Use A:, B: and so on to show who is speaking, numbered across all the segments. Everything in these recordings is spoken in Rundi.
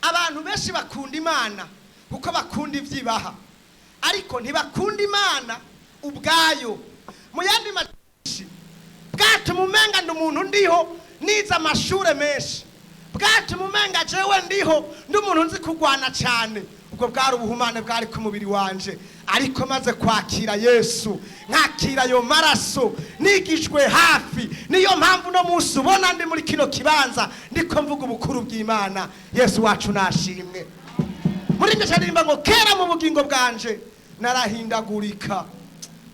A: abantu benshi bakunda Imana kuko bakunda ivyibaha, ariko ntibakunda Imana ubwayo. Mu yandi mashi bwatuma umenga ndi umuntu ndiho niza amashure menshi, bwatuma umenga jewe ndiho ndi umuntu nzi kugwana cyane. Ubwo bwari ubuhumane bwari ku mubiri wanje, ariko maze kwakira Yesu, nkakira yo maraso, nigishwe hafi. Niyo mpamvu no munsi ubona ndi muri kino kibanza ndiko mvuga ubukuru bw'Imana. Yesu wacu nashimwe. Muri nje ndirimba ngo kera mu bugingo bwanje narahindagurika,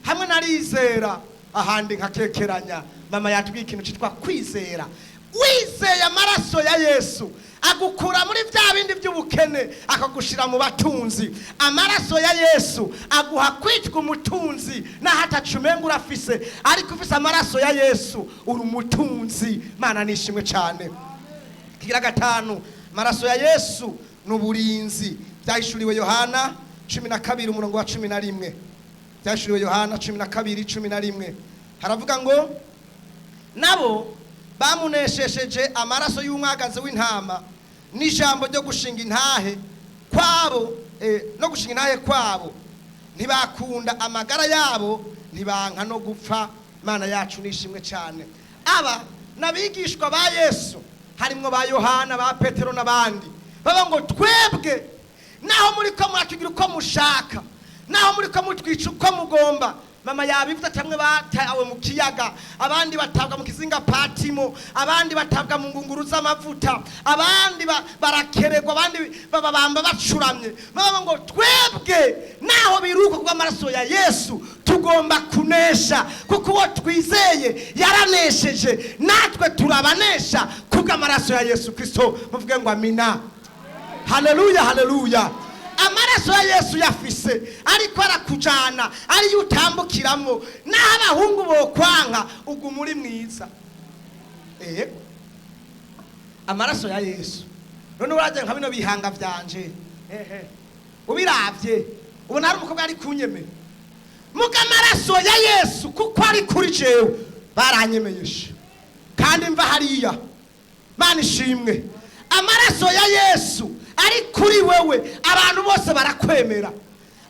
A: hamwe narizera ahandi nkakekeranya. Mama yatubwiye ikintu cyitwa kwizera. Wizeye amaraso ya Yesu agukura muri bya bindi by'ubukene akagushira mu batunzi. Amaraso ya Yesu aguha kwitwa umutunzi na hatacumenga urafise, ariko ufise amaraso ya Yesu uri umutunzi. Mana nishimwe cyane. Kigira gatanu, amaraso ya Yesu nuburinzi. Byahishuriwe Yohana 12 umurongo wa 11. Byahishuriwe Yohana 12:11. Haravuga ngo nabo bamuneshesheje amaraso y'umwagazi w'intama n'ijambo ryo gushinga intahe kwabo, no gushinga intahe kwabo. Ntibakunda amagara yabo, ntibanka no gupfa. Mana yacu nishimwe cyane. Aba nabigishwa ba Yesu harimwo ba Yohana, ba Petero n'abandi, baba ngo twebwe naho muri ko mwatugira uko mushaka, naho muri ko mutwica uko mugomba. Mama yabivuze tamwe batawe mu kiyaga, abandi batabwa mu kizinga Patimo, abandi batabwa mu ngunguru z'amavuta, abandi barakeregwa, abandi babamba bacuramye. Mama ngo twebwe naho biruko kwa maraso ya Yesu tugomba kunesha, kuko uwo twizeye yaranesheje, natwe turabanesha kubwa maraso ya Yesu Kristo. Muvuge ngo amina. Haleluya, haleluya. Amaraso ya Yesu yafise ariko arakujana, ari utambukiramo. Naho abahungu bo kwanga ugumuri mwiza. Amaraso ya Yesu none uraje nka bino bihanga vyanje, ubiravye ubona ari umukobwa ari kunyemera. Muga amaraso ya Yesu kuko ari kuri jewe baranyemeyesha, kandi mva hariya. Mana ishimwe. Amaraso ya Yesu ari kuri wewe, abantu bose barakwemera.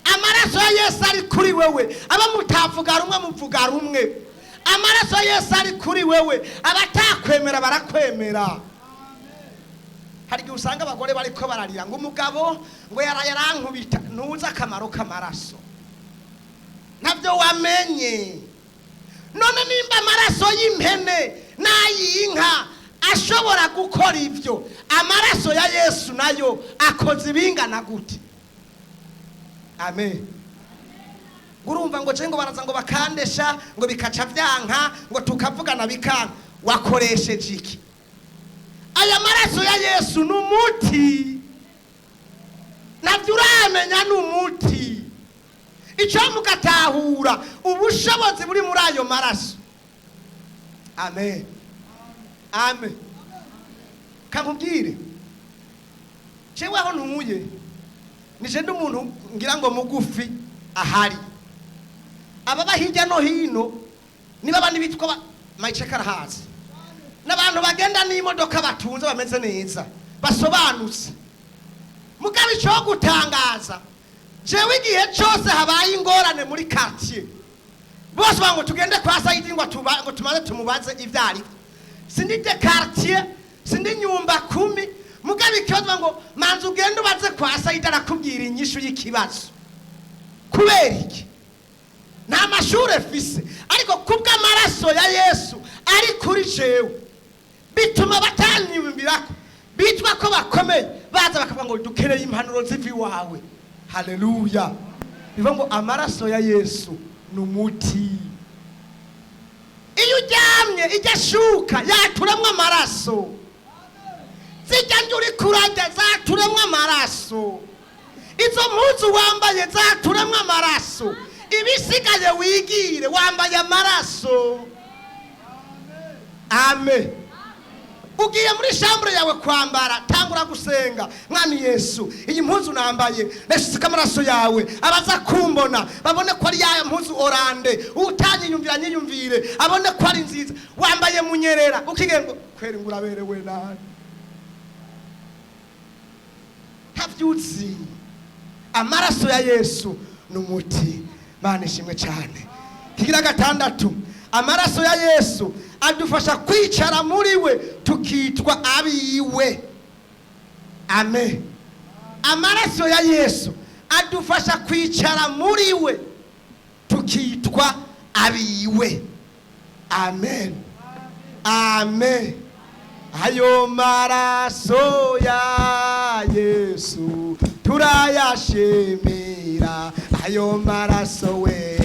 A: Amaraso ya Yesu ari kuri wewe, abamutavuga rumwe muvuga rumwe. Amaraso ya Yesu ari kuri wewe, abatakwemera barakwemera. Hari gihe usanga abagore bariko bararira ngo umugabo ngo yarankubita. Ntuza akamaro k'amaraso, ntabyo wamenye. None nimba amaraso y'impene n'ayinka ashobora gukora ivyo, amaraso ya Yesu nayo akoze ibingana gute? Amen. Urumva ngo cengo baraza ngo bakandesha ngo bikaca vyanka ngo tukavugana bikanka. Wakoresheje iki? Aya maraso ya Yesu numuti, navyo uramenya numuti. Ico mugatahura ubushobozi buri muri ayo maraso. Amen. Amen. Kamubwire cewe aho ntumuye nije ndi umuntu ngira ngo mugufi ahari. Ababa hirya no hino niba bandi bitwa mayicekara hasi, n'abantu bagenda n'imodoka batunze bameze neza basobanutse. Mugabe cyo gutangaza jewe igihe cyose habaye ingorane muri quartier, bose bango tugende kwa Saidi ngo tumaze tumubaze ivyari. Sindi de quartier, sindi nyumba 10, mugabe ikibazo ngo manzi ugende ubaze kwa Saidi arakubwira inyishu y'ikibazo. Kubera iki? Nta mashure fise, ariko kubwa amaraso ya Yesu ari kuri jewe bituma batanyumbirako, bitwa ko bakomeye, baza bakavuga ngo dukereye impanuro zivi wawe. Haleluya. Bivuga ngo amaraso ya Yesu numuti. Iyo ujyamye igashuka yaturemwa amaraso, zijya njuri kurajya zaturemwa amaraso, izo mpuzu wambaye zaturemwa amaraso, ibisigaye wigire wambaye amaraso. Amen. Ugiye muri chambre yawe kwambara, tangura gusenga. Mwami Yesu, iyi mpuzu nambaye nashitsika amaraso yawe, abaza kumbona babone ko ari ya mpuzu orande, utanyiyumvira nyiyumvire abone ko ari nziza. Wambaye munyerera ukigengo kweri nguraberewe nawe. utavyuzi amaraso ya Yesu n'umuti. Mana ishimwe cyane. Kigira gatandatu, amaraso ya Yesu adufasha kwicara muri we tukitwa abiwe. Amen. Amaraso ya Yesu adufasha kwicara muri we tukitwa abiwe. Amen. Amen. Ayo maraso ya Yesu turayashimira. Ayo maraso we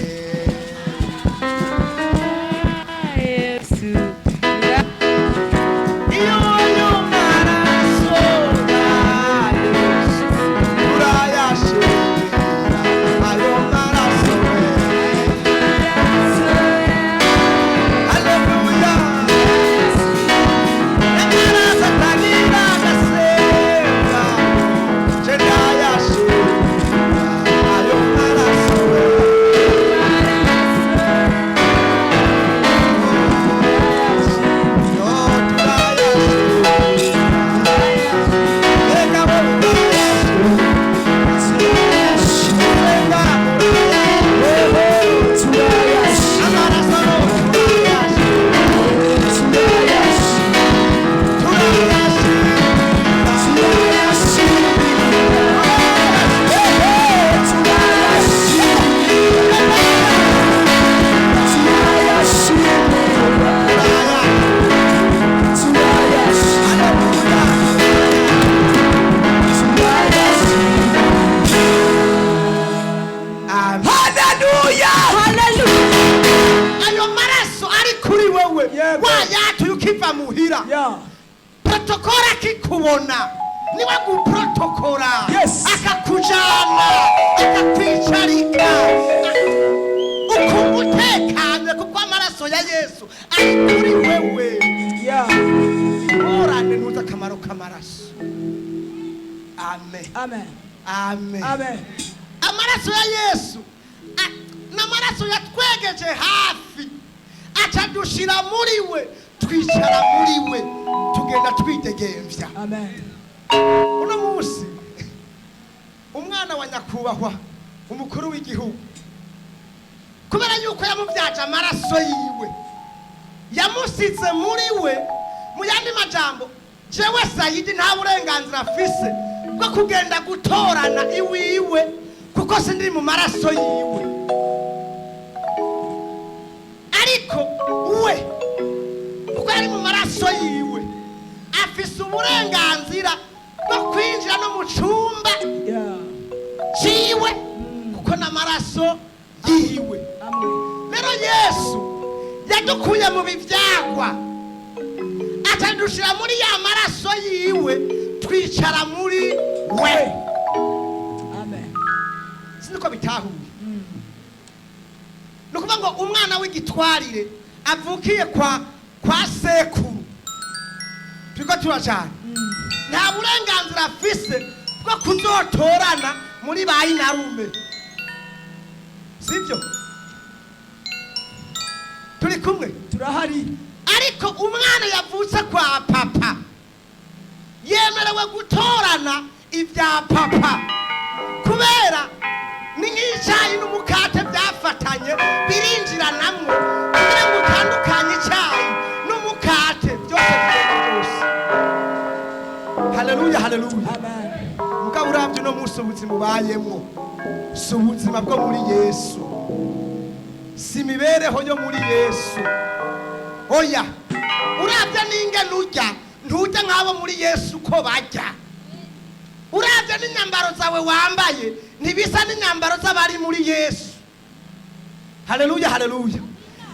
A: protokora kikubona niwe guprotokora akakujana akakwicarika ukumutekanye kuko amaraso ya Yesu ari kuri wewe. Orane nuza akamaro k'amaraso. Amen. Amen. Amen. Amen. Amaraso ya Yesu n'amaraso yatwegeje hafi acadushira muri we twicara muri we tugenda twidegemvya. Amen. Uno munsi umwana wa nyakubahwa umukuru w'igihugu kubera yuko yamuvyaje amaraso yiwe yamusize muri we. Mu yandi majambo jewe Sayidi nta burenganzira afise bwo kugenda gutorana iwiwe kuko sindiri mu maraso yiwe, ariko we kuko ari mu maraso yiwe afise uburenganzira bwo kwinjira no mu cumba ciwe kuko n'amaraso yiwe. Rero Yesu yadukuye mu bivyagwa atadushira muri ya maraso yiwe twicara muri we. Amen. Siniko bitahuye. Nukuvuga ngo umwana w'igitwarire avukiye kwa sekuru turiko turajana nta burenganzira afise bwo kuzotorana muri bayinarume, sivyo? Turi kumwe, turahari. Ariko umwana yavutse kwa papa yemerewe gutorana ivya papa kubera ni nk'icyayi n'umukate byafatanye birinjiranamwo kugira ngo utandukanye icyayi n'umukate byose byose. Haleluya, haleluya. Amen. Mugabo uravye no munsi ubuzima ubayemwo si ubuzima bwo muri Yesu, si imibereho yo muri Yesu. Oya, uravye n'ingene urya nturya nk'abo muri Yesu ko barya. Uravye n'inyambaro zawe wambaye ntibisa n'inyambaro z'abari muri Yesu. Haleluya, haleluya.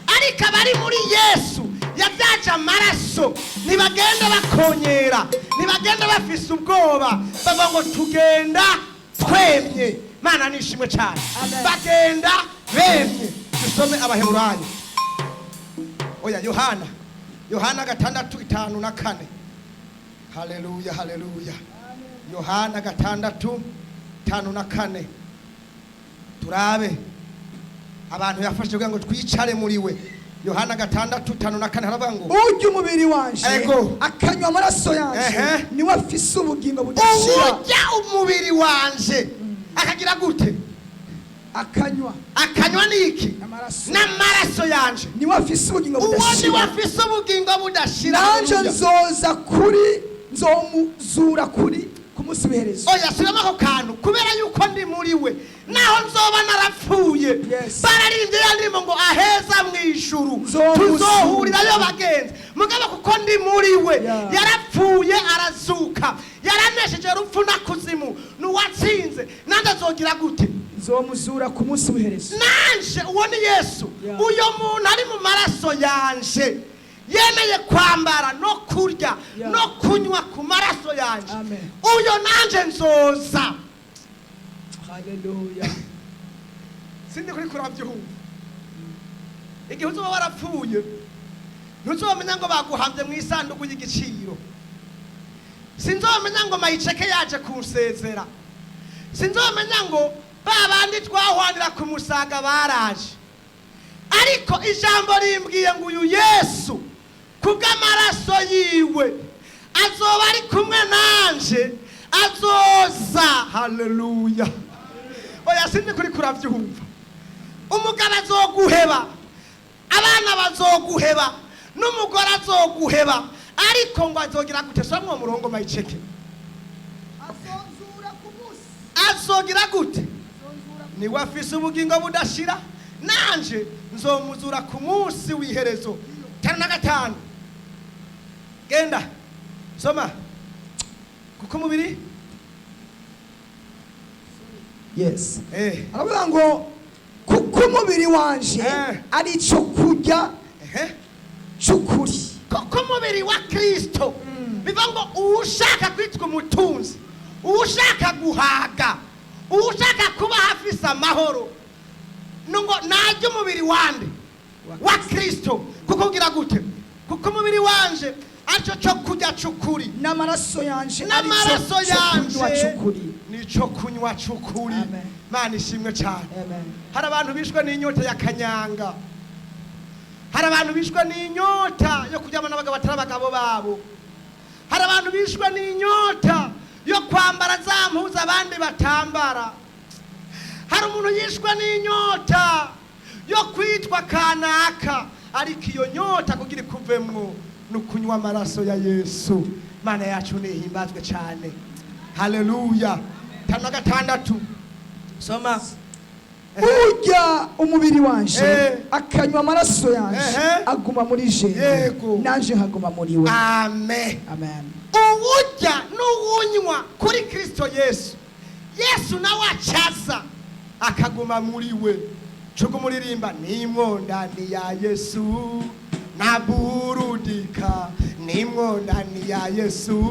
A: Ariko abari muri Yesu yavyaje amaraso ntibagenda bakonyera, ntibagenda bafise ubwoba bava ngo tugenda twemye. Mana nishimwe cyane, bagenda bemye. Dusome Abaheburayo. Oya, Yohana 6:5-4. Haleluya, haleluya. Yohana 6:5-4. Turabe abantu yafashe kugira ngo twicare muri we Yohana 6:5-4 haravuga ngo
B: urya umubiri wanje
A: Ego.
B: akanywa amaraso yanje
A: Ehe.
B: niwe afise ubugingo budashira.
A: urya umubiri wanje akagira gute? akanywa niki?
B: amaraso
A: n'amaraso yanje.
B: niwe afise ubugingo
A: uwo ni
B: budashira.
A: wafise ubugingo budashira.
B: nanje
A: Haleluya.
B: nzomuzura kuri ku munsi w'iherezo.
A: oya shyiramo ako kantu kubera yuko ndi muri we naho nzoba narapfuye.
B: Yes.
A: bararimbye ya ndirimbo ngo aheza mu ijuru
B: Nzomuzura.
A: tuzohurirayo bagenzi mugabo kuko ndi muri we
B: Yeah.
A: yarapfuye arazuka yaranesheje urupfu na kuzimu n'uwatsinze nande azogira gute?
B: nzomuzura ku munsi w'iherezo.
A: nanje uwo ni Yesu.
B: Yeah.
A: uyo muntu ari mu maraso yanje yemeye kwambara no kurya
B: Yeah.
A: no kunywa ku maraso yanje.
B: Amen.
A: uyo nanje nzoza.
B: Haleluya.
A: sindi kuri kurabyumva igihe uzoba warapfuye ntuzomenya ngo baguhamye mu isanduku y'igiciro. sinzomenya ngo mayiceke yaje kunsezera. sinzomenya ngo babandi twahwanira ku musaga baraje. ariko ijambo rimbwiye ngo uyu Yesu kubw'amaraso yiwe azoba ari kumwe nanje azoza. Haleluya. oya sindi kuri kurabyumva umugabo azoguheba abana bazoguheba n'umugore azoguheba ariko ngo azogira gute? somwe murongo mayiceke
B: azonzura ku munsi.
A: azogira gute? niwe afise ubugingo budashira nanje nzomuzura ku munsi w'iherezo. 5 genda soma kuko umubiri
B: Yes. aravuga ngo kuko umubiri wanje ari cyo kurya cy'ukuri.
A: kuko umubiri wa Kristo biva ngo uwushaka kwitwa umutunzi uwushaka guhaga uwushaka kuba hafise amahoro ngo najye umubiri wande wa Kristo. kuko ugira gute? kuko umubiri wanje aricyo cyo kurya cy'ukuri
B: n'amaraso yanje
A: n'amaraso yanje
B: cy'ukuri.
A: nicyo kunywa cy'ukuri.
B: Amen.
A: Mana ishimwe cyane.
B: Amen.
A: hari abantu bishwe n'inyota ya kanyanga. hari abantu bishwe n'inyota yo kuryama n'abagabo batari abagabo babo. hari abantu bishwe n'inyota yo kwambara za mpuzu abandi batambara. hari umuntu yishwe n'inyota yo kwitwa kanaka ariko iyo nyota kugira ikuvemwo nukunywa amaraso ya Yesu. Mana yacu nihimbazwe cyane. Haleluya. 5:6 soma.
B: urya umubiri wanje akanywa amaraso yanje aguma muri je
A: Yego.
B: nanje nkaguma muri we.
A: Amen.
B: Amen.
A: uwurya n'uwunywa kuri Kristo Yesu Yesu nawe acaza akaguma muri we. Chuko muririmba nimwo ndani ya Yesu naburudika. nimwo ndani ya Yesu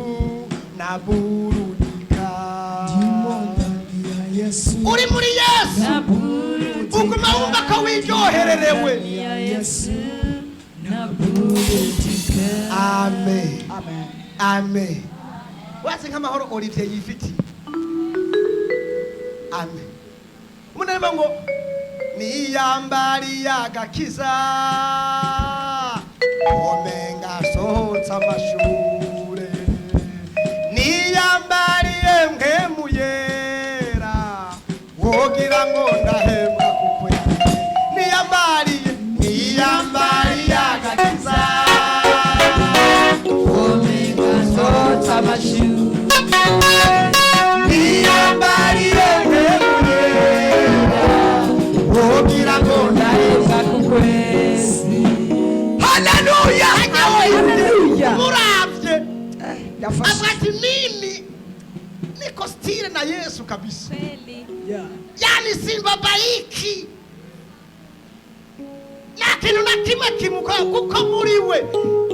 A: naburudika. uri muri Yesu uguma wumva ko wiryohererewe. Amen.
B: Amen.
A: Amen. Wasi nk'amahoro Olivier yifitiye. Amen. Munema ngo niyambari yagakiza omenga sohotsa amashure niyambari muyera wogira ngo ndahembwa kukwe niyambari yagakiza omenga sohotsa amashure niyambari wogira ngo ndahembwa kukwezi. Haleluya. Haleluya. Muravye abati mimi niko stile na Yesu kabisa. Yani simbabaiki na kintu na kimwe kimuko kuko muri we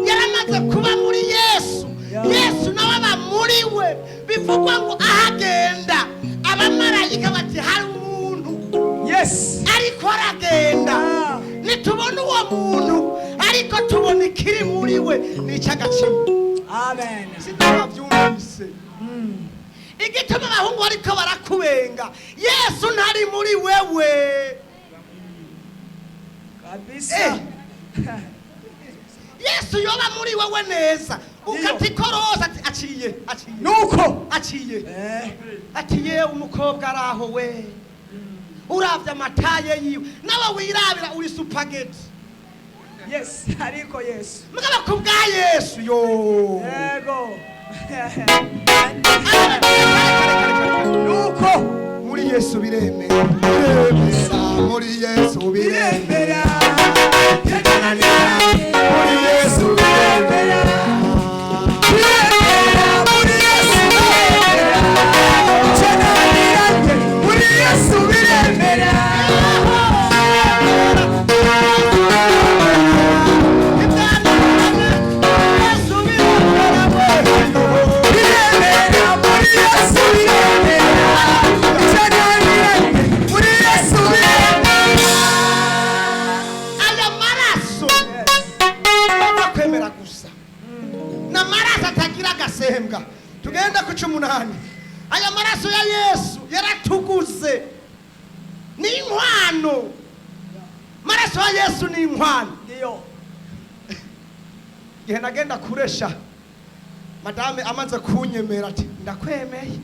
A: yaramaze kuba muri Yesu. Yesu nawe aba muri we bivugwa ngo ahagenda abamarayika bati hari umuntu. Yes. ariko aragenda nitubona uwo muntu ariko tubona ikiri muri we n'icagaciro. Amen. Sitabyumvise. Igituma abahungu ariko barakubenga Yesu ntari muri wewe kabisa. yesu yoba muri wewe neza ukatikorosa ati aciye
B: nuko
A: aciye ati ye umukobwa araho we uravye amataye yiwe nawe wirabira uri supageti
B: yes ariko yesu
A: mugaba kubwa yesu yo
B: yego nuko
A: muri yesu biremera muri yesu biremera muri yesu biremera
B: muri yesu biremera
A: tugenda ku 18 aya maraso ya yesu yaratuguze ni inkwano maraso ya yesu ni inkwano
B: ndiyo
A: gihe nagenda kuresha madame amaze kunyemera ati ndakwemeye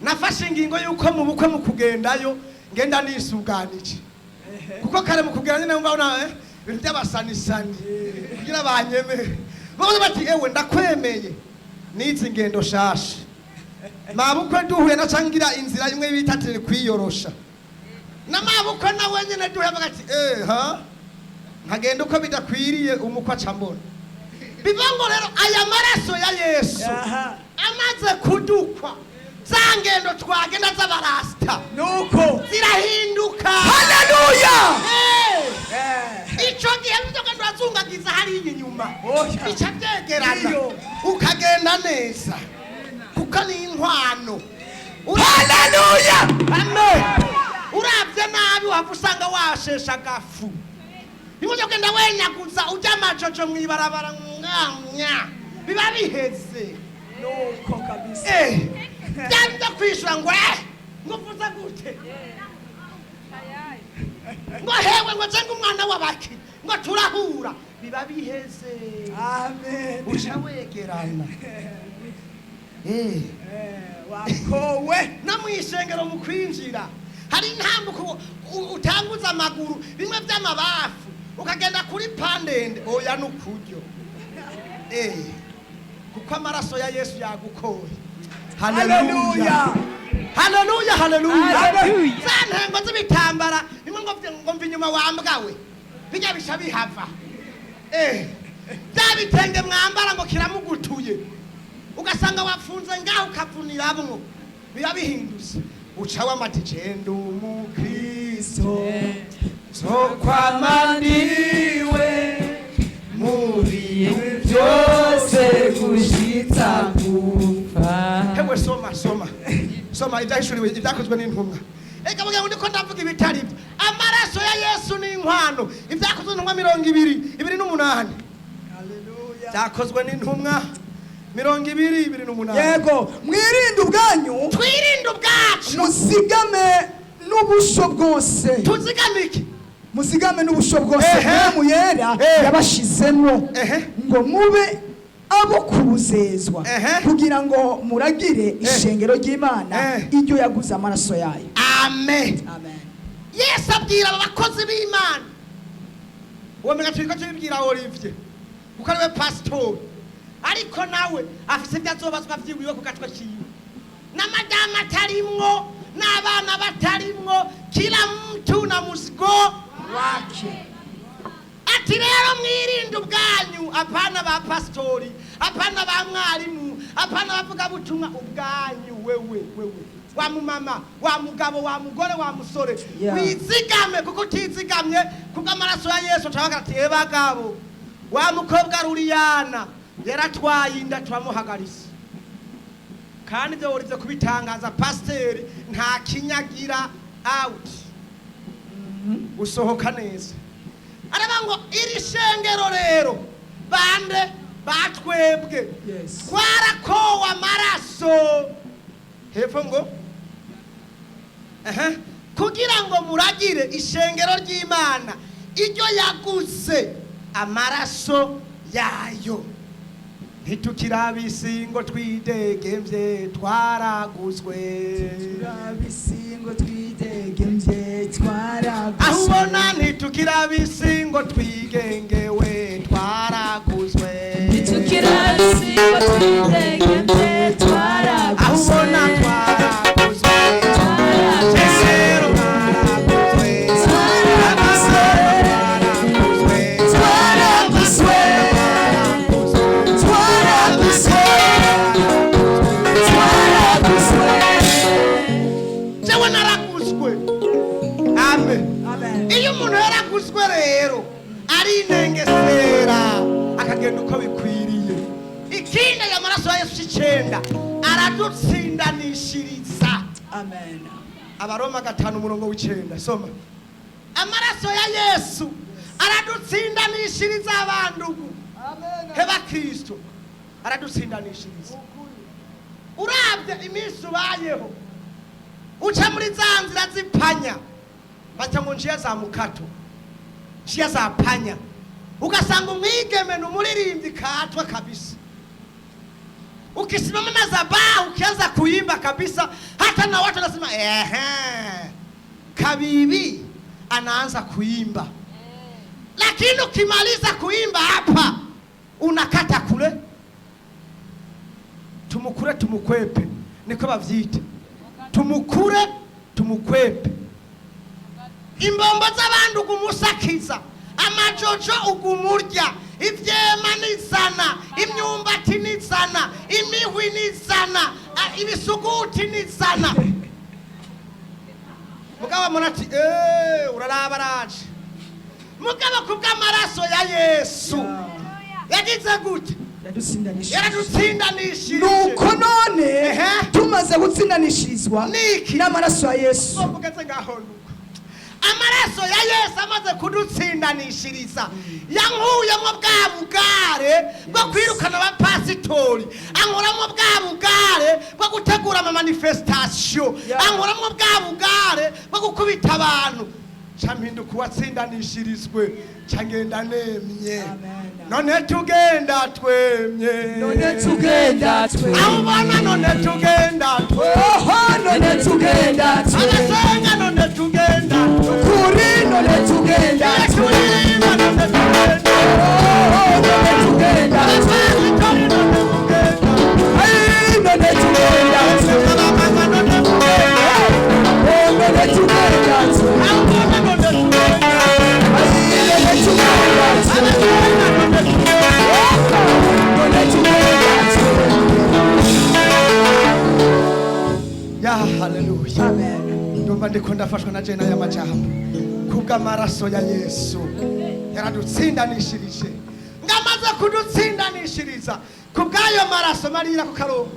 A: nafashe ingingo yuko mu bukwe mu kugendayo ngenda nisuganije kuko kare mu kugenda nyine mbona ibintu by'abasanisani kugira banyemere bose bati ewe ndakwemeye nizi ngendo shasha mabukwe duhuye na cangira inzira imwe bitatire kwiyorosha na mabukwe nawe nyene duhuye bagati ha nkagenda uko bidakwiriye umukwa cambona bivango rero aya maraso ya yesu amaze kudukwa zangendo twagenda z'abarasta
B: nuko
A: zirahinduka
B: haleluya
A: ico gihe nzoga ndazungagiza hari inyuma ica byegerana ukagenda neza kuko ni inkwano
B: haleluya
A: amen uravye nabi wava usanga washesha gafu bimuje kugenda wenyaguza uja amajojo mwibarabara mwanya biba biheze
B: nuko kabisa
A: byanda kwishura ngo nguvuza gute ngo hewe ngo cenga umwana wabaki ngo turahura biba biheze
B: amen
A: uca wegerana
B: wakowe
A: no mwishengero mu kwinjira hari intambuko utanguza amaguru bimwe by'amabafu ukagenda kuri pandende oya nukuryo kuko amaraso ya yesu yagukoye haleluya haleluya haleluya zantengo z'ibitambara nimwe ngo mva inyuma wambwawe bijya bisha bihava byabitenge mwambara ngo kiramugutuye ugasanga wafunze ngaho ukavuniramwo biba bihindutse uca w'amatijendo umukristo zokwamaniwe muri byose gushitsa gupfa hewe soma ibyahishuriwe ibyakozwe n'intumwa eka mugira ngo ndiko ndavuga ibitari byo amaraso ya yesu ni inkwano ibyakozwe n'intumwa 28 byakozwe n'intumwa 28
B: yego mwirinde ubwanyu
A: twirinde ubwacu
B: muzigame n'ubusho bwose
A: tuzigamike
B: muzigame n'ubusho bwose mu yera yabashizemo ngo mube abo kubuzezwa kugira ngo muragire ishengero ry'Imana iryo yaguze amaraso yayo
A: amen amen yesu abwira abakozi b'Imana uwo menga turiko tubibwira Olivier kuko ariwe pastor ariko nawe afise ibyazobazwa vyiwiwe ku gatwe kiwe n'amadama atarimwo n'abana batarimwo kila mtu na musigo wake ati rero mwirinde ubwanyu apana ba pastori apana ba mwarimu apana bavuga butumwa ubwanyu wewe wa mumama wa mugabo wa mugore wa musore wizigame kuko utizigamye kuko amaraso ya Yesu tabaga ati bagabo wa mukobwa Ruriyana yaratwaye inda turamuhagarisa kandi byo wurize kubitangaza pasiteri nta kinyagira out usohoka neza araba ngo iri shengero rero bande batwebwe twarakowe amaraso hepfo ngo kugira ngo muragire ishengero ry'Imana iryo yaguze amaraso yayo. Ntitukirabisi ngo twidegemvye twaraguzwe.
B: Turabisi ngo twidegemvye twaraguzwe.
A: Ahubona ntitukirabisi ngo twigengewe twaraguzwe.
C: Ntitukirabisi ngo twidegemvye twaraguzwe.
A: Ahubona twaraguzwe. Rero baraguzwe. Iyo umuntu yaraguzwe rero arinengesera akagenda uko bikwiriye. Ikindi aya maraso ya Yesu icenda aradutsindanishiriza.
B: Amen.
A: Abaroma 5:9 soma. Amaraso ya Yesu aradutsindanishiriza abandugu.
B: Amen.
A: Heba Kristo aradutsindanishiriza. Urabye iminsi ubayeho uca muri za nzira zipanya baca mu njia za mukato, njia za panya, ugasanga umwigeme n'umuririmbyi katwa kabisa. Ukisimama na zabahu ukianza kuimba kabisa, hata na watu wanasema kabibi anaanza kuimba. Lakini ukimaliza kuimba hapa unakata kule. Tumukure tumukwepe niko bavyita. Tumukure tumukwepe. Imbombo z'abantu ugumusakiza, amajojo ugumurya, ivyema nizana, imyumbati nizana, imihwi nizana, ibisuguti nizana. Mugabo munati uraraba raje. Mugabo kubw'amaraso ya Yesu yagize gute? Yaradutsindanishirije.
B: Nuko none tumaze gutsindanishirizwa n'amaraso ya Yesu.
A: Amaraso ya Yesu amaze kudutsindanishiriza, yankuyemo bwa bugare bwo kwirukana abapasitori, ankuramo bwa bugare bwo gutegura ama manifestation, ankuramo bwa bugare bwo gukubita abantu. Campinduka uwatsindanishirizwe, cangenda nemye. None tugenda twemye.
B: None tugenda twemye.
A: Ahubona none tugenda twemye.
B: Oho none tugenda twemye.
A: Abasenga none tugenda twemye.
B: Kuri none tugenda twemye.
A: None tugenda.
B: Oho none tugenda twemye.
A: None tugenda.
B: Ay none tugenda twemye.
A: Abamama none tugenda.
B: Oh none tugenda twemye.
A: Ahubona none tugenda.
B: Ay none tugenda twemye.
A: Ya haleluya.
B: Amen.
A: Ndumva ndiko ndafashwa na jena y'amajambo. Kubw'amaraso ya Yesu yaradutsindanishirije. Ngamaze kudutsindanishiriza kubw'ayo maraso marira ku karongo.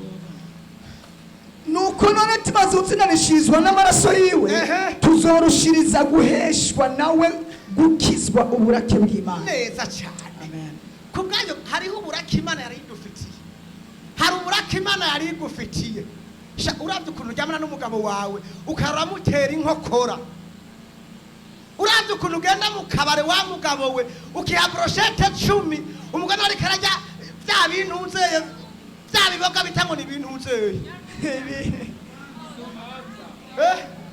B: Nuko none tumaze gutsindanishirizwa n'amaraso yiwe, tuzorushiriza guheshwa nawe gukizwa uburake bw'Imana.
A: Neza cyane.
B: Amen.
A: Kubw'ayo hariho uburake Imana yari idufitiye. Hari uburake Imana yari igufitiye. Urabye ukuntu uryamana n'umugabo wawe ukaramutera inkokora. Urabye ukuntu ugenda mu kabare wa mugabo we ukiha brochette 10, umugabo ari karajya bya bintu nzeye bya biboga bitango ni bintu nzeye.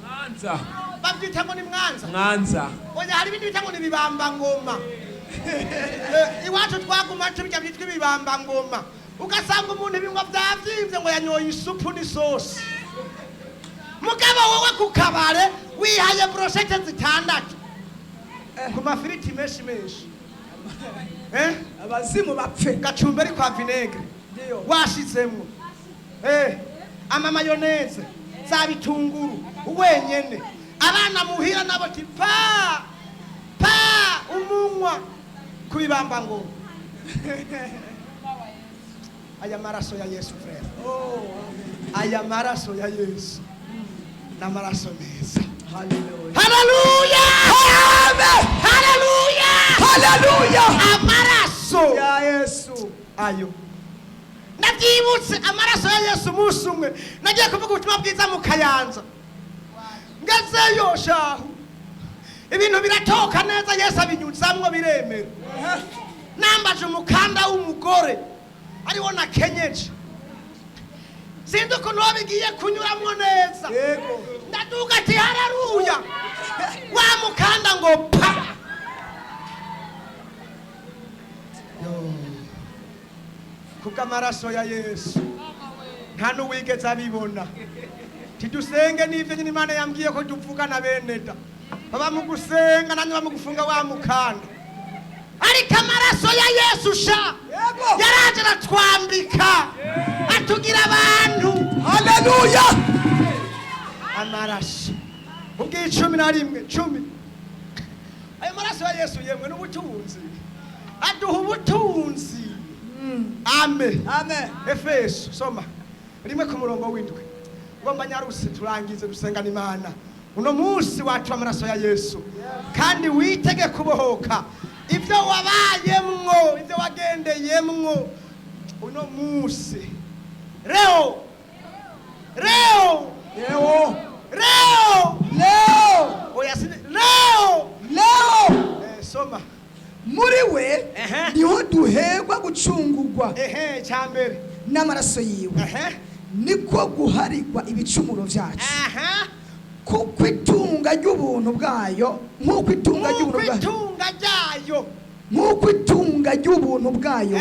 D: Mwanza.
A: Babyita ngo ni Mwanza.
D: Mwanza.
A: Oya hari ibindi bitango ni bibamba ngoma. Iwacu twaguma tubijya byitwa bibamba ngoma. Ugasanga umuntu ibingwa byavyimvye ngo yanyoye isupu n'isosi. Mugabo wowe ku kabare wihaye brochette 6 ku mafiriti menshi.
B: Abazimu bapfe.
A: Gacumbe ari kwa vinegre.
B: Ndio.
A: Washizemwo. Ama mayonnaise, za bitunguru, wenyene. Abana muhira nabo ti pa umunwa kubibamba ngo. Aya maraso ya Yesu frère. Aya maraso ya Yesu. Na maraso meza.
B: Hallelujah.
A: Hallelujah!
B: Amen.
A: Hallelujah!
B: Hallelujah.
A: Amaraso
B: ya Yesu.
A: Ayo. Nabyibutse amaraso ya Yesu musumwe. Nagiye kuvuga ubutumwa bwiza mu Kayanza. Ngazeyo shahu. ibintu biratoka neza Yesu abinyuzamwo biremera. Nambaje umukanda w'umugore ariwo nakenyeje, sinzi ukuntu wabigiye kunyuramwo neza. Ndaduga ati haleluya, wa mukanda ngo pa. Kubw'amaraso ya Yesu nta n'uwigeze abibona. Tidusenge n'ivyo nyine Imana yambwiye ko tuvugana bene da, baba mu gusenga nanjye bamugufunga wa mukanda. Ariko amaraso ya Yesu sha yaraje aratwambika atugira abantu.
B: Haleluya.
A: Amaraso ubwiye 11 ayo maraso ya Yesu yemwe n'ubutunzi, aduha ubutunzi. Amen.
B: Amen.
A: Efeso soma rimwe ku murongo w'indwi. Ngomba nyaruse turangize gusengana Imana uno munsi wacu amaraso ya Yesu, kandi witege kubohoka ivyo wabayemwo, ivyo wagendeyemwo uno munsi. Leo oya sine leo soma
B: muri we niho duherwa gucungurwa
A: cyambere
B: n'amaraso yiwe, niko guharigwa ibicumuro vyacu, kuko itunga ry'ubuntu bwayo nk'uko itunga ry'ubuntu bwayo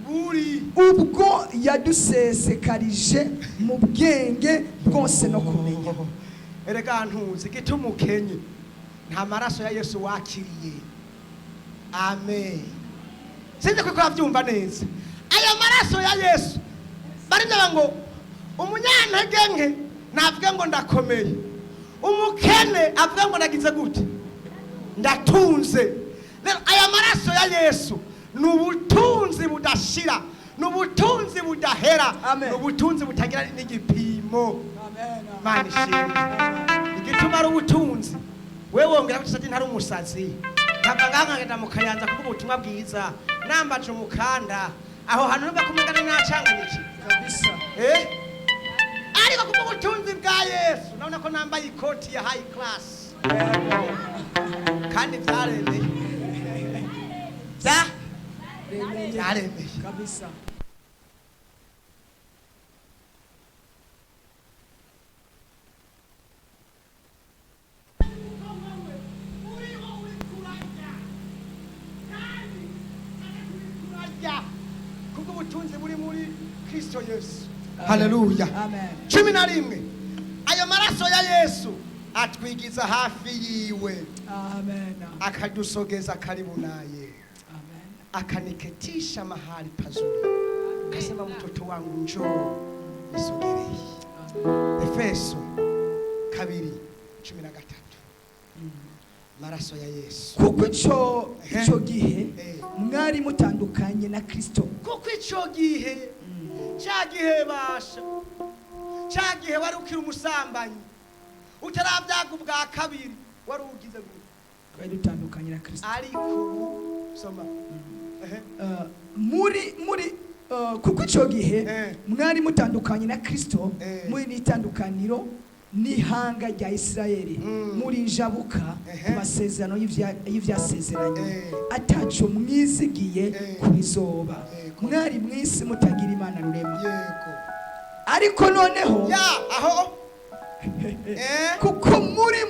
B: buri ubwo yadusesekarije mu bwenge bwose no kumenya.
A: Erega ntuzi gituma ukenye nta maraso ya Yesu wakiriye. Amen. Sinzi ko kwavyumva neza. Ayo maraso ya Yesu barinda ngo umunyantege nke navuga ngo ndakomeye, umukene avuga ngo nagize gute ndatunze. Rero aya maraso ya Yesu nubutunzi budashira, nubutunzi budahera, nubutunzi butagira n'igipimo. Amen. Mani shimwe igituma ari ubutunzi. Wewe wongera ko tusati ntari umusazi nkavanga ngenda mu Kayanza kuvuga ubutumwa bwiza nambaje umukanda aho hantu numva kumengana nacanganyiki
B: kabisa.
A: Ariko kuvuga ubutunzi bwa Yesu nabona ko nambaye ikoti ya high class kandi vyaremeye vyaremeye
B: kabisa.
A: ubutunzi buri muri Kristo Yesu. Haleluya.
B: Amen.
A: 11 ayo maraso ya Yesu atwigiza hafi yiwe.
B: Amen.
A: Akadusogeza karibu naye.
B: Amen.
A: Akaniketisha mahali pazuri. Kasema mtoto wangu njoo nisogelee. Efeso 2:13. Maraso ya Yesu.
B: Kuko ico gihe mwari mutandukanye na Kristo.
A: Kuko ico gihe cyagihe basha cyagihe wari ukiri umusambanyi utarabyaga ubwa kabiri wari ugize gute
B: twari dutandukanye na Kristo.
A: Ariko soma
B: kuko ico gihe mwari mutandukanye na Kristo muri nitandukaniro n'ihanga rya Isirayeli, muri njabuka amasezerano y'ivyasezeranye ataco mwizigiye kubizoba. Mwari mwisi mutagira Imana rurema. Ariko noneho
A: aho
B: kuko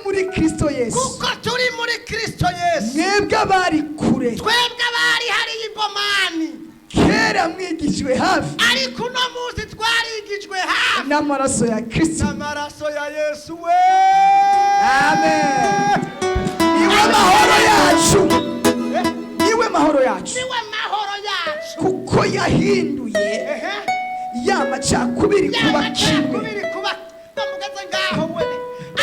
B: muri Kristo Yesu,
A: kuko turi muri Kristo Yesu,
B: mwebwe abari kure,
A: twebwe abari hari ibomani
B: kera mwigijwe hafi,
A: ariko no munsi twarigijwe hafi
B: n'amaraso ya Kristo,
A: n'amaraso ya Yesu we.
B: Amen. Niwe mahoro yacu, niwe mahoro yacu,
A: niwe mahoro yacu,
B: kuko yahinduye ya macakubiri kuba kimwe.
A: Bamugeze ngaho we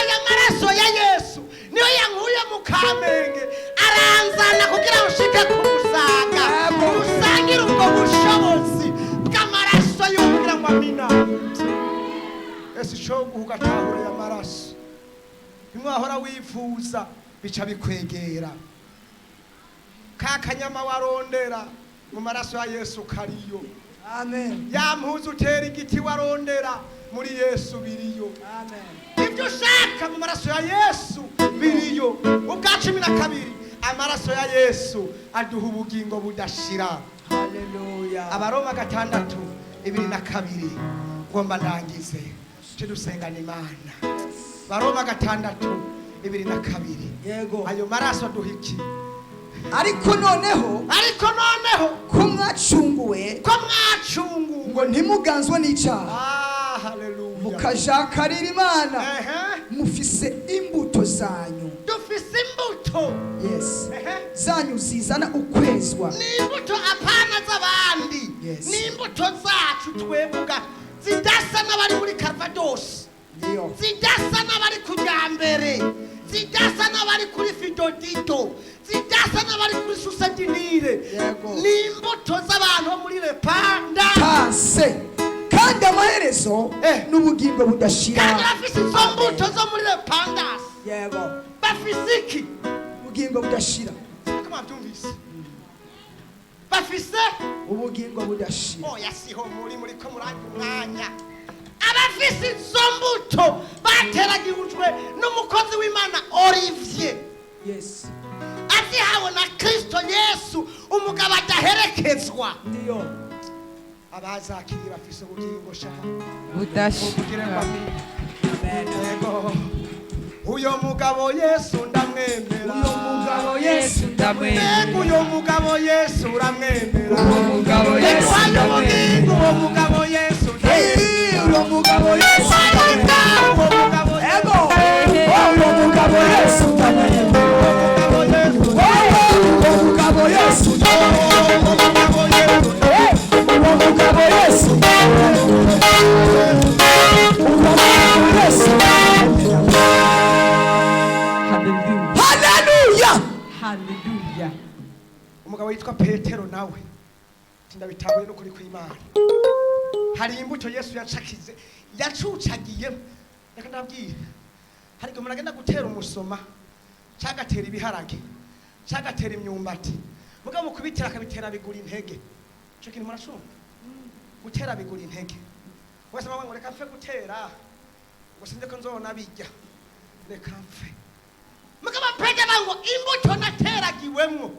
A: aya maraso ya Yesu niyo yankuye mu Kamenge aranzana kugira ushike ku Musaga usangira ubwo bushobozi bw'amaraso y'ukugira ngo amina. Yesu shogu ugatahura ya maraso imwahora wifuza bica bikwegera kakanyama warondera mu maraso ya Yesu kariyo.
B: Amen.
A: Ya mpuzu utera igiti warondera muri Yesu biriyo.
B: Amen.
A: Ibyo ushaka mu maraso ya Yesu biriyo. Ubwa 12 amaraso ya Yesu aduha ubugingo budashira.
B: Haleluya.
A: Abaroma 6:22 ngomba ndangize tudusengana Imana. Baroma 6:22
B: Yego.
A: ayo maraso aduha iki?
B: Ariko noneho
A: ko
B: mwacunguwe ngo ntimuganzwe n'icyaha,
A: haleluya,
B: mukajakarira Imana mufise imbuto zanyu.
A: dufise imbuto
B: Yes. Zanyu zizana ukwezwa.
A: ni imbuto apana z'abandi.
B: Yes.
A: ni imbuto zacu twebuga zidasa n'abari muri Calvados,
B: Ndio.
A: zidasa n'abari kujyambere, zidasa n'abari kuri Fidodito, zidasa n'abari kuri Susadinire.
B: Yego.
A: ni imbuto z'abantu bo muri Repanda
B: Tase. Kandi amaherezo n'ubugingo budashira.
A: kandi bafise izo mbuto zo muri Repandas.
B: Yego.
A: bafise iki?
B: Ubugingo budashira.
A: kama byumvise bafise
B: Ubugingo budashira.
A: oya siho muri ko muranga umwanya. abafise izo mbuto bateragijwe n'umukozi w'Imana Olivier,
B: Yes.
A: azihawe na Kristo Yesu, umugabo adaherekezwa.
B: Ndio.
A: abazakiriye bafise ubugingo shaha
C: budashira.
A: Yego. uyo mugabo Yesu ndamwemera,
B: Uyo mugabo
C: Yesu ndamwemera.
A: Mbega uyo mugabo Yesu uramwemera,
C: Uwo mugabo Yesu
A: uwo
C: ndamwemera.
A: mugabo Yesu
B: Uyo mugabo Yesu.
A: uwo mugabo
B: Ego. Uyo mugabo Yesu ndamwemera.
A: mugabo Yesu
B: Uyo mugabo Yesu. Uwo mugabo Yesu. Haleluya.
C: Haleluya.
A: umugabo yitwa Petero nawe tindabitahuye no kuri kw'Imana. hari imbuto Yesu yacakize yacucagiye. reka ndabwira, hari igihe umuntu agenda gutera umusoma cyagatera ibiharage cyagatera imyumbati, mugabo kubitera akabitera bigura intege. Cyo kintu murashumva, gutera bigura intege. wese mama ngo reka mfe gutera ngo sinde ko nzobona bijya, reka mfe. mugabo Petero ngo imbuto nateragiwemwo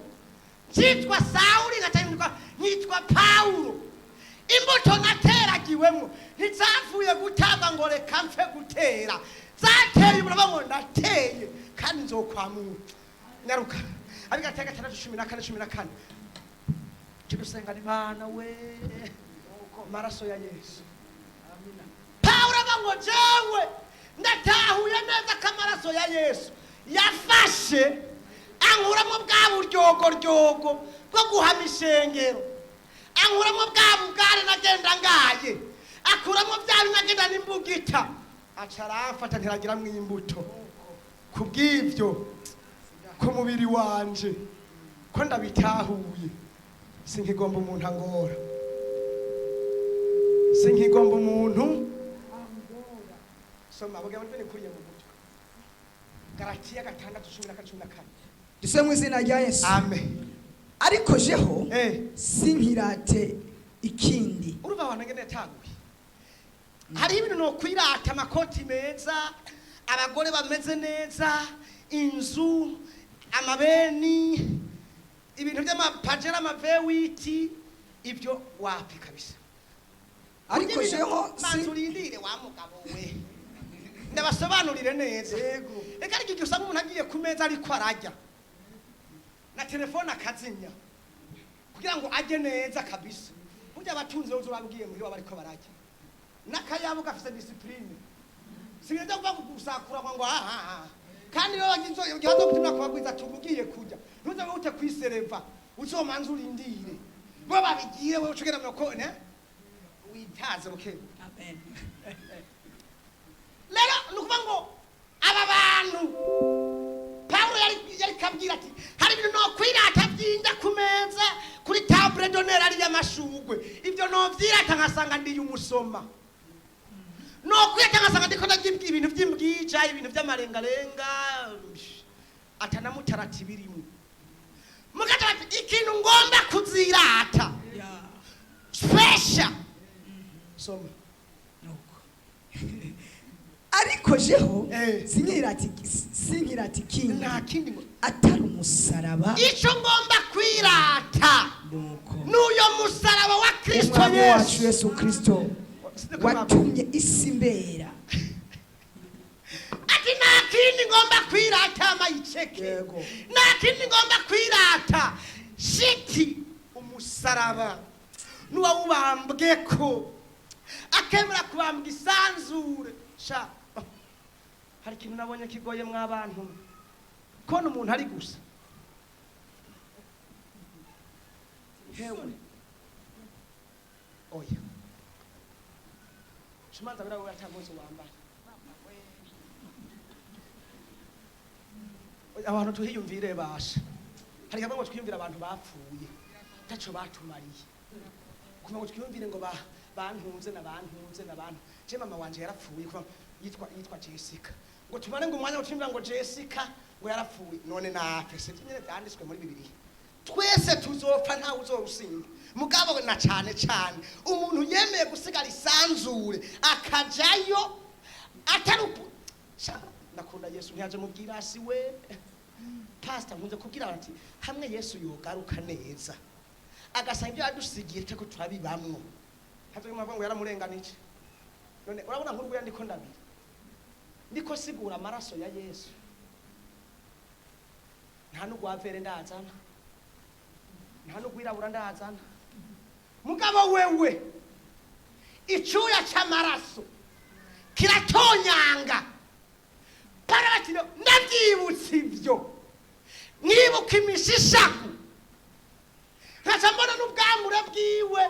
A: cyitwa Sauli nyitwa Paulo. imbuto nateragiwemwo ntizavuye gutanga ngo reka mfe gutera, zateye uraba ngo ndateye kandi nzokwamura. nyaruka abigatega 14:14 tudusengana Imana we maraso ya Yesu. Amina. Paulo ngo jewe ndatahuye neza ko amaraso ya Yesu yafashe ankuramo bwa buryogo bwo guhama ishengero, ankuramo bwa bugare nagenda ngaye, akuramo bya binagenda n'imbugita, acaramfata ntiragira mw'imbuto. kubw'ivyo ku mubiri wanje ko ndabitahuye, sinkigomba umuntu angora, sinkigomba umuntu angora. soma bugabo ndene kuriye mu mutwe Galatiya 6:14.
B: Duse mu izina rya Yesu.
A: Amen.
B: Ariko jeho sinkirate ikindi.
A: Uruva wanagende yatanguye. Hari ibintu no kwirata amakoti meza, abagore bameze neza, inzu, amabeni, ibintu by'amapajera amavewiti, ibyo wapi kabisa.
B: Ariko jeho
A: manzurindire wa mugabo we. Ndabasobanurire neza.
B: Yego.
A: Reka ariko igihe usanga umuntu agiye ku meza ariko arajya na telefone akazinya kugira ngo ajye neza kabisa. Burya abatunze uzo babwiye muhi bariko barajya n'akayabo gafise discipline, sinigeze kuva gusakura ngo kandi rero nginzo gihazo gutumira kubagwiza tubugiye kujya ntuze ngo ute kwisereva uzomanza urindire bo babigiye we ucugera mko ne witaze buke.
B: Amen.
A: Lero nukuva ngo aba bantu Paulo yari kabwira ati hari ibintu no kwirata byinda ku meza kuri table d'honneur ari y'amashugwe, ibyo no vyirata nkasanga ndi umusoma, no kwirata nkasanga ndiko ndagimbwa ibintu by'imbwija, ibintu by'amarengarenga atanamutarati birimo. Mugata ati ikintu ngomba kuzirata special soma
B: Ariko ariko jeho
A: Eh.
B: sinkirata ikindi
A: nta kindi ngo
B: atari umusaraba
A: icyo ngomba kwirata
B: nuko
A: n'uyo musaraba wa kristo
B: umwami wacu
A: yesu
B: yesu kristo watumye isi mbera
A: ati nta kindi ngomba kwirata amayiceke
B: Yego.
A: nta kindi ngomba kwirata shiti umusaraba n'uwawubambweko akemera kubambwa isanzure sha hari ikintu nabonye kigoye mw'abantu kubona umuntu ari gusa hewe oya shimanza birawe atamuzi wambaye abantu tuhiyumvire basha hari kamwe ngo twiyumvire abantu bapfuye taco batumariye kuma ngo twiyumvire ngo bantunze n'abantu je mama wanje yarapfuye kuva yitwa Jessica ngo tumane ngo umwanya utwimvira ngo Jessica ngo yarapfuye none napfe nyene byanditswe muri Bibiliya twese tuzopfa nta uzorusinda mugabo na cane umuntu yemeye gusigara isanzure akajayo atarupu nakunda Yesu ntiyaje mubwira asi we pastor nkunze kubwira ati hamwe Yesu yogaruka neza agasanga ibyo yadusigiye cyo turabibamwo hazo mwavuga ngo yaramurenganije none urabona nkuru ya ndiko ndabira ndiko sigura amaraso ya Yesu nta nugwavere ndazana nta nugwirabura ndazana mugabo wewe icyuya cy'amaraso kiratonyanga parabatino ndabyibutse ibyo mwibuka imishishaku nkaca mbona n'ubwamure bwiwe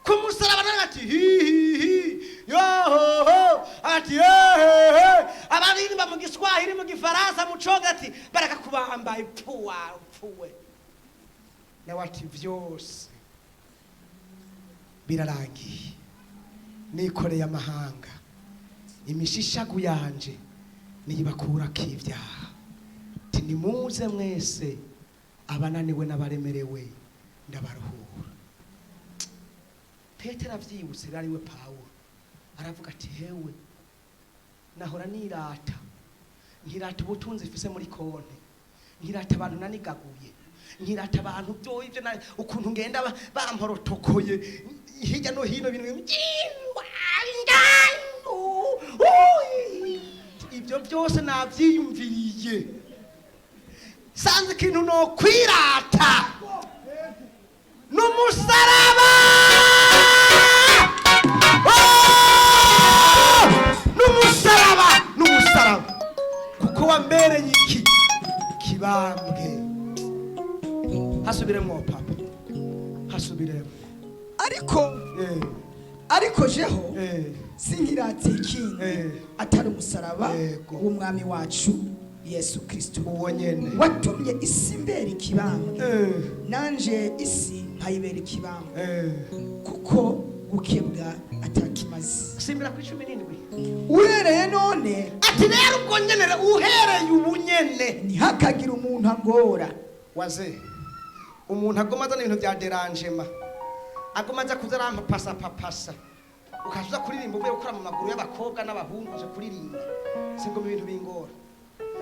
A: ku musaraba nawe ati hihihi yohoho ati hehehe abaririmba mu giswahili mu gifaransa mu conga ati barakakubamba ipfuwe nawe ati vyose birarangiye nikoreye amahanga imishishagu yanje niyibakurako ibyaha ati nimuze mwese abananiwe n'abaremerewe ndabaruhura Petero avyibutse ariwe Pawulo aravuga ati hewe nahora nirata nkirata ubutunzi mfise muri konti nkirata abantu nanigaguye nkirata abantu byo ivyo ukuntu ngenda bamporotokoye hirya no hino ibintu ibyo byose navyiyumviriye sanze ikintu no kwirata n'umusaraba n'umusaraba kuko wambereye iki kibambwe hasubiremo papa hasubiremo
B: ariko jeho sinkirata ikindi atari umusaraba w'umwami wacu Yesu Kristo
A: uwo nyene
B: watumye isi mbera ikibambwe nanje isi nkayibera ikibambwe kuko gukebwa atakimaze
A: simbira kuri 17
B: uhereye none
A: ati rero ubwo nyene uhereye ubunyene
B: ntihakagira umuntu angora
A: waze umuntu agomaza n'ibintu bya derangement agomaza kuzarampa papasa ukazuza kuririmba uvuye gukora mu maguru y'abakobwa n'abahungu uje kuririmba singo mu bintu bingora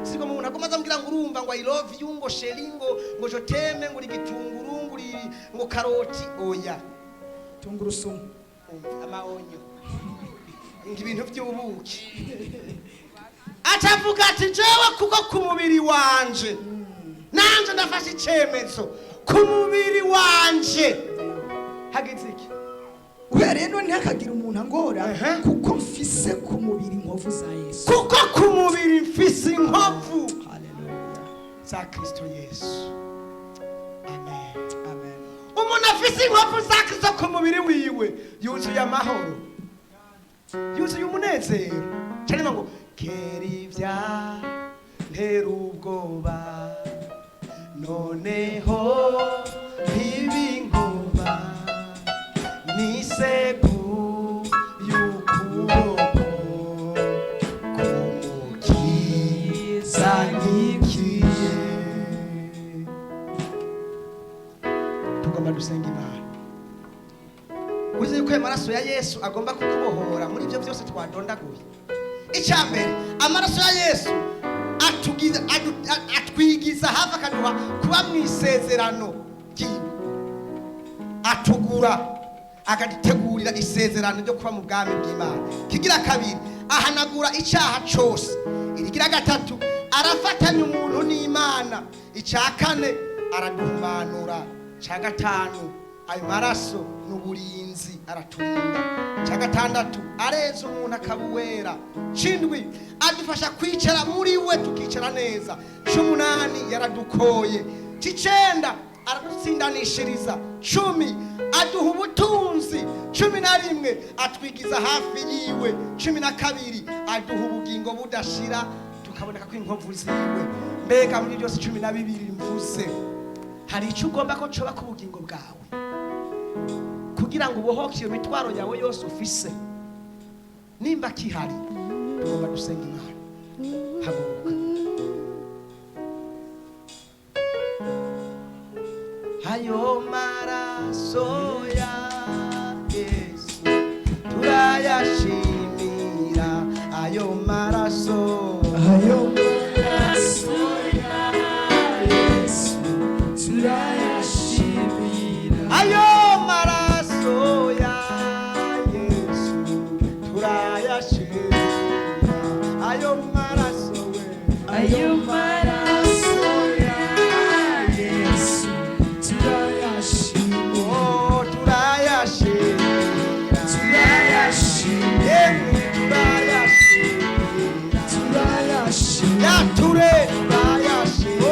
A: singo umuntu agomaza ambwira ngo urumva ngo I love you ngo sheri ngo joteme ngo igitunguru ngo karoti oya
B: tungurusumu
A: amaonyo ibintu by'ubuki acavuga ati jewe kuko ku mubiri wanje nanje ndafashe icemezo ku mubiri wanje hagize iki
B: uhereye none ntihakagira umuntu angora kuko mfise ku mubiri inkovu za Yesu
A: kuko ku mubiri mfise inkovu
B: haleluya
A: za Kristo Yesu amen
B: amen
A: umuntu afise inkovu za Kristo ku mubiri wiwe yuzuye amahoro yuzuye umunezero cyane ngo kerivya ntera ubwoba noneho ntibinkuba nisegu y'ukuboko kumukiza nkikiye tugomba dusenga Imana uzi yuko amaraso ya Yesu agomba kukubohora muri ibyo byose twadondaguye icyambere amaraso ya Yesu atwigiza hafi akaduha kuba mu isezerano ry'iwe, atugura akadutegurira isezerano ryo kuba mu bwami bw'Imana. Kigira kabiri, ahanagura icyaha cyose. Irigira gatatu, arafatanya umuntu n'Imana. Icya kane, araduhumanura. Icya gatanu, ayo maraso n'uburinzi araturinda. Icya gatandatu, areza umuntu akabuwera. Cindwi, adufasha kwicara muri we tukicara neza. C'umunani, yaradukoye. C'icenda, aradutsindanishiriza. Cumi, aduha ubutunzi. 11, atwigiza hafi yiwe. 12, aduha ubugingo budashira tukaboneka ko inkovu ziwe. Mbega muri byose 12 mvuze, hari icyo ugomba ko coba ku bugingo bwawe kugira ngo ubohoke iyo mitwaro yawe yose ufise. Nimba kihari, tugomba gusenga Imana. Haguruka. Ayo maraso ya Yesu turayashimira. Ayo maraso
B: ya Yesu turayashimira.
A: Ayo maraso ya Yesu turayashimira. Ayo maraso we,
C: ayo maraso ya Yesu turayashimira.
A: oh turayashimira,
B: turayashimira,
A: turayashimira, yature turayashimira,
B: oh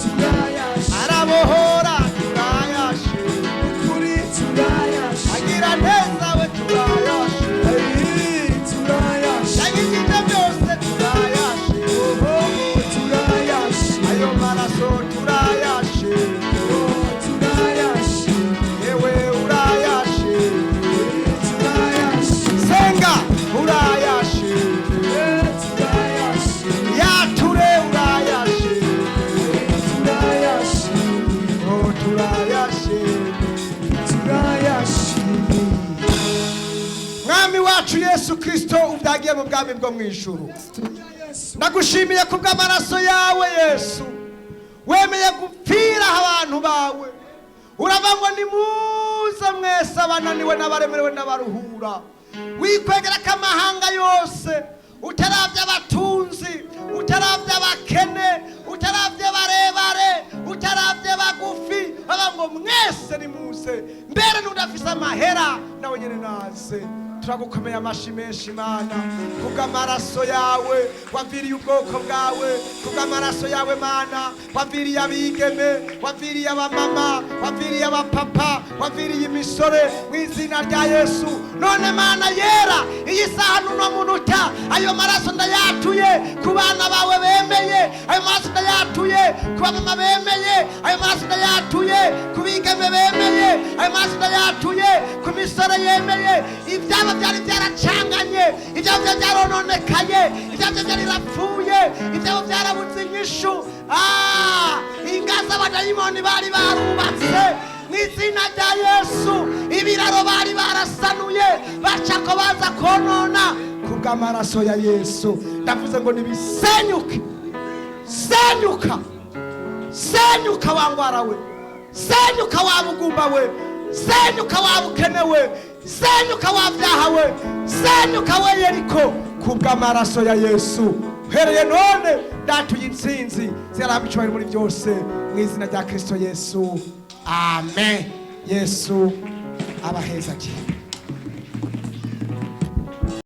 B: turayashimira,
A: arabohora turayashimira,
B: kuri turayashimira,
A: agira neza we turayashimira,
B: turayashimira,
A: yagirije byose turayashimira,
B: oh turayashimira,
A: ayo maraso turayashimira,
B: oh turayashimira,
A: yewe urayashimira,
B: turayashimira,
A: senga urayashimira,
B: turayashimira,
A: yature urayashimira,
B: turayashimira,
A: oh turayashimira.
B: turayashimira.
A: Mwami wacu Yesu Kristo, ubyagiye mu bwami bwo mu ijuru, ndagushimiye kubw'amaraso yawe Yesu. Wemeye gupfira abantu bawe, urava ngo nimuze mwese abananiwe n'abaremerewe n'abaruhura, wikwegera k'amahanga yose, utaravye abatunzi, utaravye abakene, utaravye barebare, utaravye bagufi, baba ngo mwese nimuze, mbere n'udafise amahera nawe nyene naze. Turagukomeye amashi menshi Mana, kubw'amaraso yawe waviriye ubwoko bwawe, kubw'amaraso yawe Mana waviriye abigeme, waviriye abamama, waviriye abapapa, waviriye imisore mu izina rya Yesu. None Mana yera, iyi saha n'uno munota, ayo maraso ndayatuye ku bana bawe bemeye, ayo maraso ndayatuye ku bamama bemeye, ayo maraso ndayatuye ku bigeme bemeye, ayo maraso ndayatuye ku misore yemeye. Ibyaba byari byaracanganye, ibyaba byarononekaye, ibyaba byarapfuye, ibyaba byarabuze inyishu, ingaza abadayimoni bari barubatse mu izina rya Yesu, ibiraro bari barasanuye bacako baza konona, kubw'amaraso ya Yesu ndavuze ngo nibisenyuke. Senyuka, senyuka wangwara we, senyuka wabugumba we, senyuka wabukenewe, senyuka wabyahawe, senyuka we Yeriko, kubw'amaraso ya Yesu. Uhereye none ndatuye intsinzi ziramba icyubahiro muri byose mu izina rya Kristo Yesu, amen. Yesu abahezagire.